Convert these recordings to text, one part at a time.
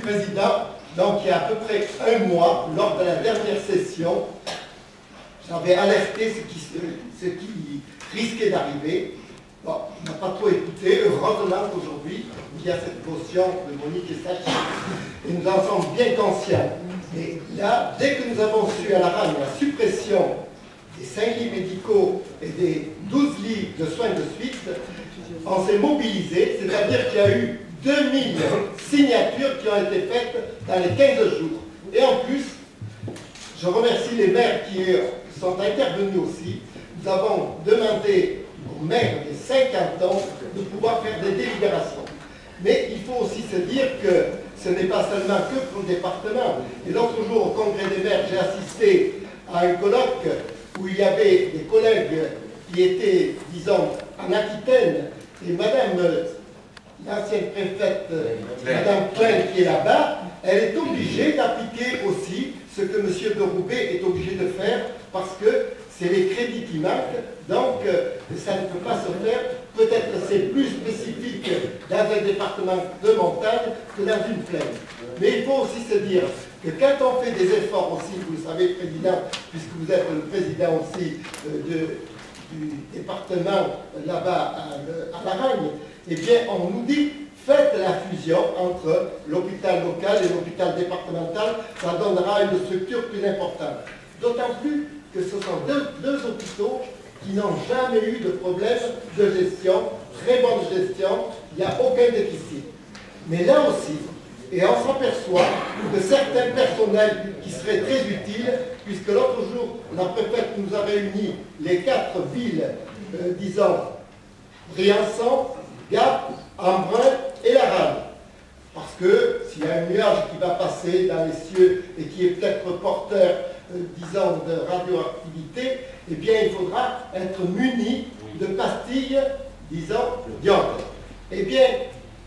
Président. Donc, il y a à peu près un mois, lors de la dernière session, j'avais alerté ce qui risquait d'arriver. Bon, on n'a pas trop écouté. Heureusement qu'aujourd'hui, il y a cette notion de Monique et Sachi. Et nous en sommes bien conscients. Et là, dès que nous avons su à la RAN la suppression des 5 lits médicaux et des 12 lits de soins de suite, on s'est mobilisé, c'est-à-dire qu'il y a eu 2000 signatures qui ont été faites dans les 15 jours. Et en plus, je remercie les maires qui sont intervenus aussi. Nous avons demandé aux maires des 5 cantons de pouvoir faire des délibérations. Mais il faut aussi se dire que ce n'est pas seulement que pour le département. Et l'autre jour, au Congrès des maires, j'ai assisté à un colloque où il y avait des collègues qui étaient, disons, en Aquitaine, et Madame, l'ancienne préfète, Madame Klein, qui est là-bas, elle est obligée d'appliquer aussi ce que M. de Roubaix est obligé de faire, parce que c'est les crédits qui manquent, donc ça ne peut pas se faire. Peut-être que c'est plus spécifique dans un département de montagne que dans une plaine. Mais il faut aussi se dire que quand on fait des efforts aussi, vous le savez, Président, puisque vous êtes le président aussi du département là-bas à La Ragne, eh bien, on nous dit, faites la fusion entre l'hôpital local et l'hôpital départemental, ça donnera une structure plus importante. D'autant plus que ce sont deux hôpitaux qui n'ont jamais eu de problème de gestion, très bonne gestion, il n'y a aucun déficit. Mais là aussi, et on s'aperçoit que certains personnels qui seraient très utiles, puisque l'autre jour, la préfète nous a réuni les 4 villes, disons, Briançon, Gap, Embrun et La Ragne. Parce que s'il y a un nuage qui va passer dans les cieux et qui est peut-être porteur, disons, de radioactivité, eh bien, il faudra être muni de pastilles, disons, d'iode. Eh bien,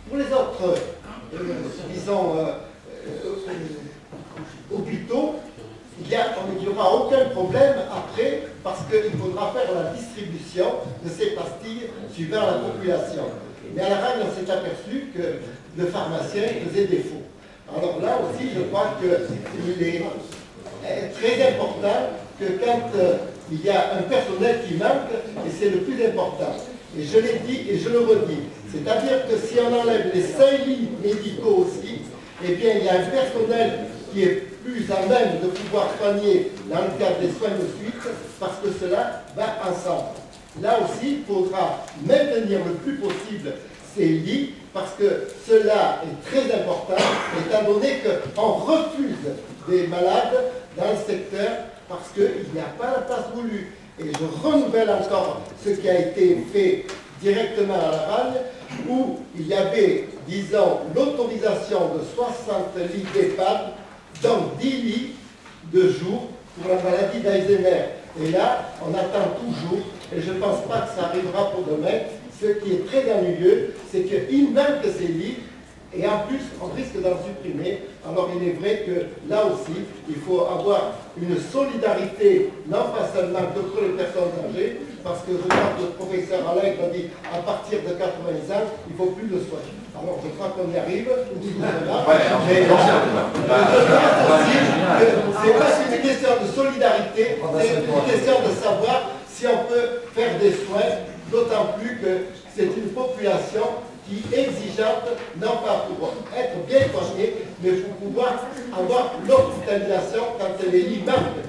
pour les autres, disons, hôpitaux, il n'y aura aucun problème après, parce qu'il faudra faire la distribution de ces pastilles suivant la population. Mais à la Ragne, on s'est aperçu que le pharmacien faisait défaut. Alors là aussi, je crois qu'il est très important que quand il y a un personnel qui manque, et c'est le plus important. Et je l'ai dit et je le redis, c'est-à-dire que si on enlève les 5 lits médicaux aussi, eh bien il y a un personnel qui est plus à même de pouvoir soigner dans le cadre des soins de suite, parce que cela va ensemble. Là aussi, il faudra maintenir le plus possible ces lits, parce que cela est très important, étant donné qu'on refuse des malades dans le secteur, parce qu'il n'y a pas la place voulue. Et je renouvelle encore ce qui a été fait directement à La Ragne, où il y avait, disons, l'autorisation de 60 lits d'EHPAD, donc 10 lits de jour pour la maladie d'Alzheimer. Et là, on attend toujours, et je ne pense pas que ça arrivera pour demain. Ce qui est très ennuyeux, c'est qu'il manque ces lits, et en plus, on risque d'en supprimer. Alors il est vrai que là aussi, il faut avoir une solidarité, non pas seulement contre les personnes âgées, parce que je crois que le professeur Alain a dit à partir de 80 ans, il ne faut plus de soins. Alors je crois qu'on y arrive, mais c'est pas une question de solidarité, c'est une question de savoir si on peut faire des soins, d'autant plus que c'est une population qui est exigeante, non pas pour être bien soignée, mais pour pouvoir avoir l'hospitalisation quand les lits manquent.